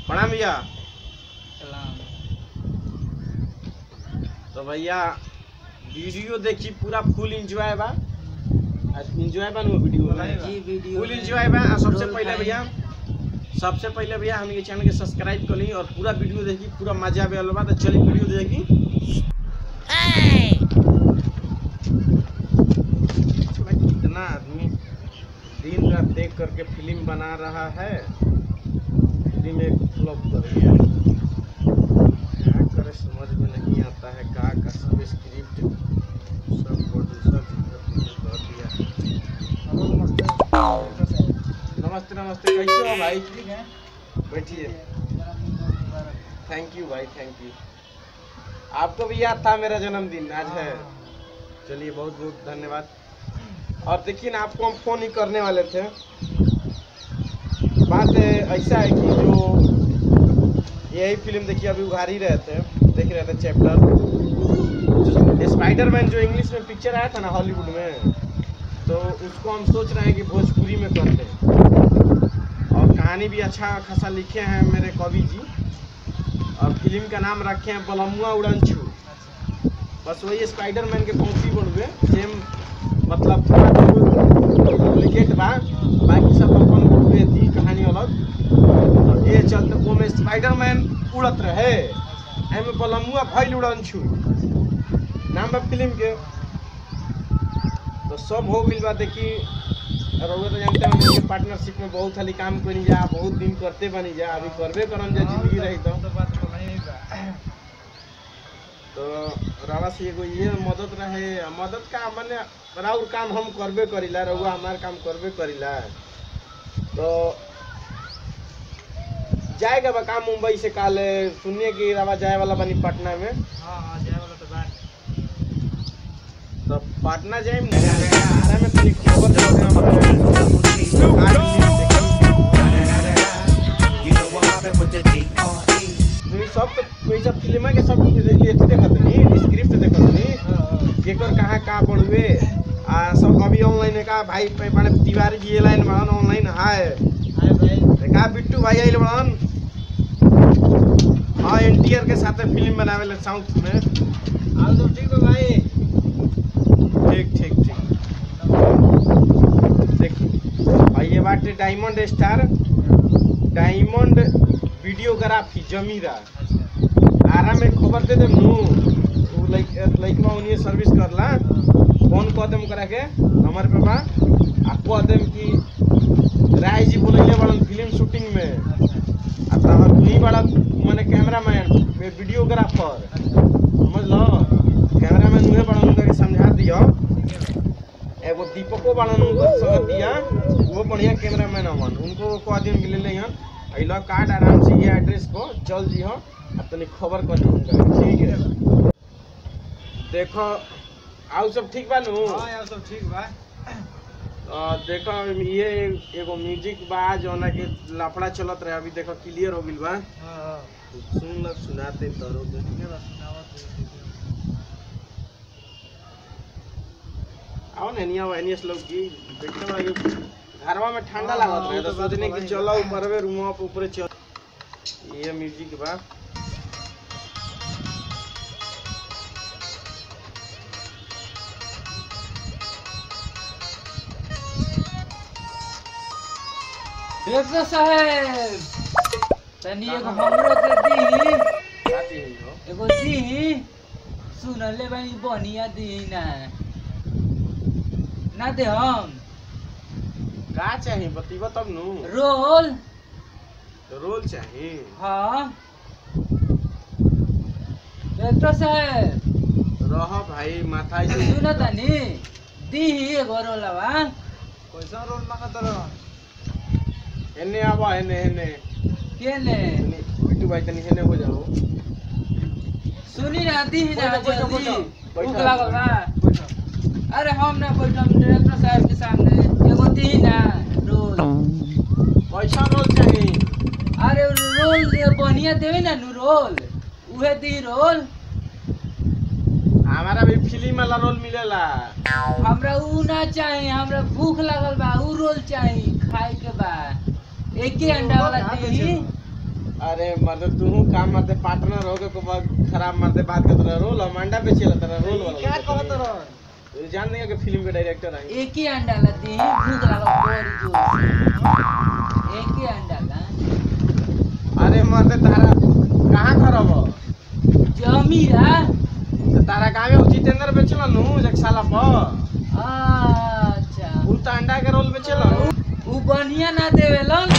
प्रणाम भैया। सलाम। तो भैया वीडियो देखी पूरा फुल एंजॉय बा। एंजॉय बा वीडियो जी वीडियो फुल एंजॉय बा। सबसे पहले भैया हम ये चैनल के सब्सक्राइब कर ली और पूरा वीडियो देखी, पूरा मजा आवे वाला बा। तो चलिए वीडियो देखी। कितना आदमी दिन रात देख करके फिल्म बना रहा है, फिल्म एक फ्लॉप कर गया। क्या करे समझ में नहीं आता है। का सब स्क्रिप्ट सब प्रोड्यूसर कर दिया। नमस्ते नमस्ते, कैसे हो भाई? ठीक है, बैठिए। थैंक यू भाई, थैंक यू। आपको भी याद था मेरा जन्मदिन आज है। चलिए बहुत बहुत धन्यवाद। और देखिए ना, आपको हम फोन ही करने वाले थे। बात ऐसा है कि जो यही फिल्म देखिए अभी उघार ही रहे थे, देख रहे थे चैप्टर। स्पाइडरमैन जो इंग्लिश में पिक्चर आया था ना हॉलीवुड में, तो उसको हम सोच रहे हैं कि भोजपुरी में कर दें। और कहानी भी अच्छा खासा लिखे हैं मेरे कवि जी। और फिल्म का नाम रखे हैं बलमुआ उड़नछू। बस वही स्पाइडरमैन के कॉपी बनवे सेम, मतलब थोड़ा डुप्लीकेट बा, बाकी सब अपन बनवे थी कहानी अलग। तो ये चलते वो में स्पाइडरमैन उड़त रहे, एमे बलमुआ भइल उड़नछू नाम बा फिल्म के। तो सब हो गई बा। देखी रउआ तो जानते हैं पार्टनरशिप में बहुत खाली काम करी जा, बहुत दिन करते बनी जा, अभी करबे करम जा, जिंदगी रही तो रवा से एगो ये मदद रहे। मदद का माने राउर काम हम करबे करीला, रउआ हमार काम करबे करीला। तो जाएगा बा काम मुंबई से काल, सुनिए कि रवा जाए वाला बनी पटना में। हाँ जाए वाला तो बात। तो पटना जाए में तनी खबर देते हम। सब कोई सब फिल्म के सब देखत नहीं, स्क्रिप्ट देखत नहीं, केकर कहाँ पढ़ुए आ सब। अभी ऑनलाइन का भाई बड़े तिवारी जी लाइन बड़न ऑनलाइन हाय भाई का बिट्टू भाई आइल बड़न। हाँ एनटीआर के साथ फिल्म बनावे ले साउथ में। हाल तो ठीक है भाई। ठीक ठीक ठीक। देखिए भाई ये बात डायमंड स्टार, डायमंड वीडियोग्राफी जमीरा आराम में खबर दे देम नु। लइकवा उन्हीं सर्विस करला, फोन कह देम करा के नंबर पे बा। आपको देम कि राय जी बोलैले बड़न फिल्म शूटिंग में। आ तहर तू ही बड़ा माने कैमरामैन वीडियोग्राफर, समझ लो। कैमरामैन उहे बड़न, उनके समझा दियो। एगो दीपको बड़न उनको समझ दिया, वो बढ़िया कैमरामैन हवन, उनको कह दिन के ले लेहन। अइला कार्ड आराम से ये एड्रेस को चल जी हो, अब तनी खबर कर दूंगा। ठीक है देखो आउ सब ठीक बा नु? हाँ यार सब ठीक बा। देखो ये एगो म्यूजिक बा जो ना के लफड़ा चलत रहे, अभी देखो क्लियर हो गइल बा। हाँ सुनाते तरो आओ ने निया वाइनियस लोग की देखने वाले घरवा में ठंडा लागत रहे, तो सोचने कि चलो ऊपर में रूम पे ऊपर चल। ये म्यूजिक बा। डॉक्टर साहब तनी एगो हमरो के दी। आती है हो एगो दी सुनले भाई बढ़िया दी ना दे हम का चाहिए बतीबा तब नु। रोल रोल चाहिए। हाँ डॉक्टर साहब रह भाई माथा से सुनो तनी दी एगो रोलवा। कैसा रोल मांगत रह? एने आवा एने एने केने बिट्टू भाई तनी एने हो जाओ। सुनी ना दी ना जल्दी भूख लागल बा। बैठो। अरे हम ना बैठम डायरेक्टर साहब के सामने, एगो दी ना रोल। कैसा रोल चाहिए? अरे रोल दे बढ़िया देवे ना नु रोल, उहे दी रोल। हमारा भी फिल्म वाला रोल मिलेला। हमरा ऊ ना चाहिए, हमरा भूख लागल बा, ऊ रोल चाहिए खाए के बा। एक ही अंडा वाला दी। अरे मर्द तू काम मर्द पार्टनर हो के को खराब मर्द बात करत रह रोल हम अंडा बेचेला तेरा रोल वाला क्या कहत रह तू जान नहीं कि फिल्म के डायरेक्टर है एक ही अंडा ला दी भूख लगा बड़ी जोर से एक ही अंडा ला अरे मर्द तारा कहां खराब हो जमीरा तो तारा गांव में जितेंद्र बेचेला नु एक साला पर अच्छा उ तो अंडा के रोल बेचेला नु उ बढ़िया ना देवेलन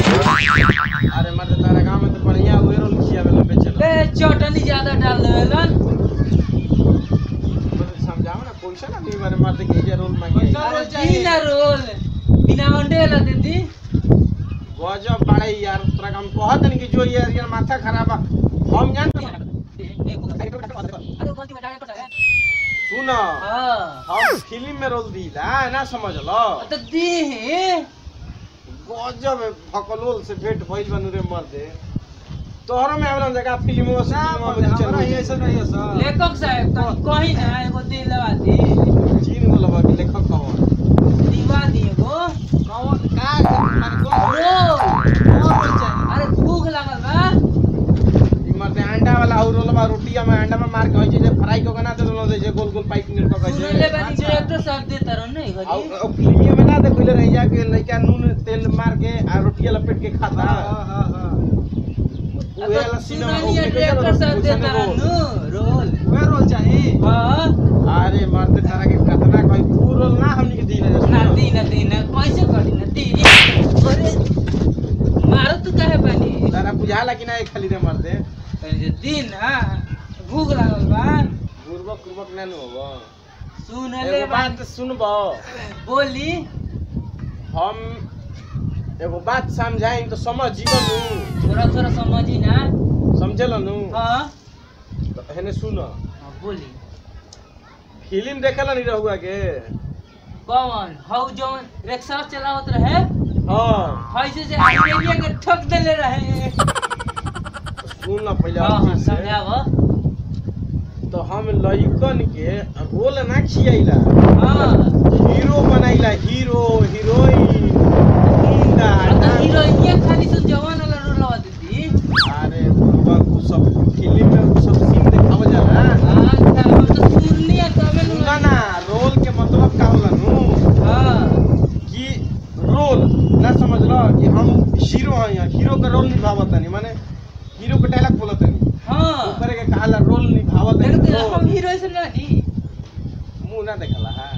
अरे मर्द तारा गांव में तो बढ़िया उहे रोल खियावेला बेचेला बे चटनी ज्यादा डाल देवेलन समझाओ ना पैसा ना नहीं बारे मर्द के जे रोल मांगे अरे बिना रोल बिना अंडे ला देती गजब बड़े यार तोरा हम कहत नहीं कि जो यार माथा खराब है हम जान सुन हां हम फिल्म में रोल दीला ना समझ लो तो दी गजब भकलोल से भेंट भइल बनू रे मर्दे तोहरो में आवेला जगह फिल्म में से हमरा ही ऐसा नहीं है सर लेखक साहब कहीं ना एगो दिल लगा दी चीन वाला बा लेखक कौन दीवा दी एगो कौन का माने को अरे भूख लगल बा ई मर्दे अंडा वाला और रोल बा रोटिया में अंडा में मार के होई जे फ्राई को ना दे दो जे गोल गोल पाइप निर पका सुन ले बानी डायरेक्टर साहब दे तरन नहीं घरी और फिल्म में ना दे कोइले रह जा के लइका नून तेल मार के आ रोटिया लपेट के खाता हां उहे वाला सीन सुनानी डायरेक्टर साहब दे तरन रोल वे रोल चाहिए हां अरे मर्दे तारा के कतना कोई तू रोल ना हमनी के दिले ना दी कैसे करी ना दी अरे मारो तू काहे बानी तारा बुझाला कि ना एक खाली रे मर्दे दी ना भूख लागल बा पूर्वक ना होबो सुन ले एगो बात सुनबो बोली हम एगो बात समझाई तो समझ जीवन नु थोड़ा समझी ना समझल नु हां तो हेने सुनो बोली फिल्म देखला नहीं रहुआ के कौन हौ जो रिक्शा चलावत रहे हां ऐसे से आइडिया के ठक देले रहे सुन ना पहले हां ठीक से। समझाओ तो हम लइकन के रोल ना खियाइला हां हीरो बनाइला हीरो हीरोइन गुंडा तो हीरोइन खाली से जवान वाला रोल लगा देती अरे बाबू सब फिल्म में सब सीन देखावल जाला हां हम तो सुन लिया तबे सुना ना रोल के मतलब का होला नु हां कि रोल ना समझ लो कि हम हीरो हैं यहाँ हीरो का रोल निभावत नहीं माने हीरो का डायलॉग बोलत नहीं हां ऊपर के कहाला रोल निभावत देखते नहीं हम हीरो से ना दी मुंह ना देखला हां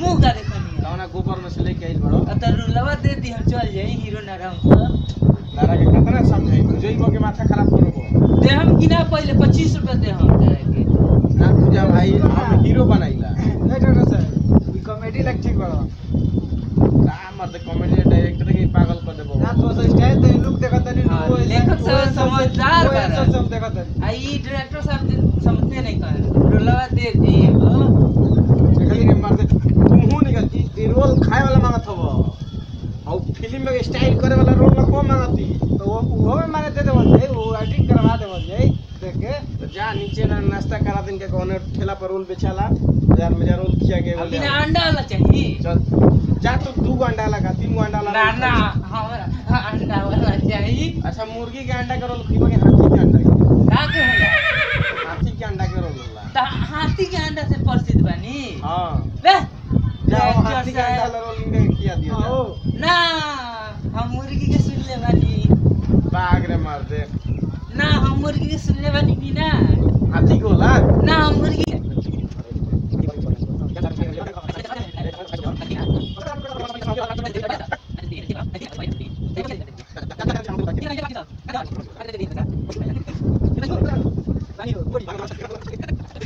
मुंह का देखनी कौना गोबर में से लेके आइल बड़ो अतर रुलवा दे दी हम चल जाई हीरो ना रहम तो तारा के कितना समझाई तू जोई के माथा खराब करबो दे हम किना पहले 25 रुपया दे हम तेरे के ना पूजा भाई हम हीरो बनाइला डायरेक्टर साहब ई कॉमेडी लग ठीक बड़ा का मत कॉमेडी डायरेक्टर के पागल कर देबो ना तो से स्टाइल दे लुक देखत नहीं हाँ, लेखक साहब समझदार बा रहा। सब देखत नहीं आई डायरेक्टर साहब समझते नहीं कह रुलवा दे दी हो खाली के मारते तुमहू निकल ई रोल खाए वाला मांगत हबो और फिल्म में स्टाइल करे वाला रोल ना को मांगती तो वो में माने दे देवल जाए वो एडिटिंग करवा देवल जाए देख के तो जा नीचे ना नाश्ता करा दिन के कोने ठेला पर रोल बेचाला बाजार में जा रोल खिया के अभी ना अंडा वाला चाहिए चल जा तू 2 गो अंडा लगा 3 गो अंडा लगा ना हमरा अंडा वाला चाहिए अच्छा मुर्गी के अंडा के रोल खिबो के हाथी के अंडा के का के होला हाथी के अंडा के रोल होला त हाथी के अंडा से प्रसिद्ध बनी हां बे जाओ हाथी के अंडा रोल इनके खिया दिया जा ना हम मुर्गी के सुन ले बानी बाग रे मार दे ना हम मुर्गी के सुन ले बानी कि ना हाथी को ला ना हम मुर्गी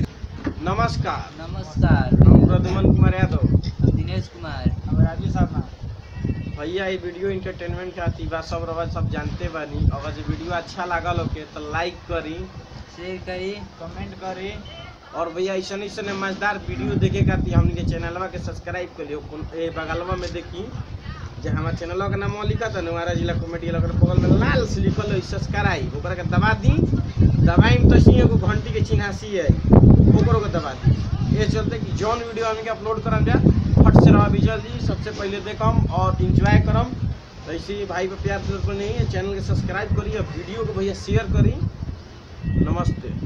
नमस्कार नमस्कार हम प्रद्युमन कुमार यादव दिनेश कुमार हम राजू साहब ना भैया ये वीडियो एंटरटेनमेंट के आती बा सब रवा सब जानते बानी अगर जो वीडियो अच्छा लागल होके तो लाइक करी शेयर करी कमेंट करी और भैया ऐसा मजेदार वीडियो देखे खातिर हमनी के चैनलवा के सब्सक्राइब कर लियो ए बगलवा में देखी जे हमार चैनलवा के नाम लिखा था नवारा जिला कॉमेडी लगर बगल में लाल से लिखल है सब्सक्राइब ओकरा के दबा दी दबाई में तो सी एगो घंटी के चिन्हासी है ओकरो के दबा दी ये चलते कि जौन वीडियो हमनी के अपलोड करम जा फट से रहा विजय जी सबसे पहले देखम और एंजॉय करम तो ऐसे ही भाई पे प्यार नहीं है, चैनल के सब्सक्राइब करिए, वीडियो को भैया शेयर करी। नमस्ते।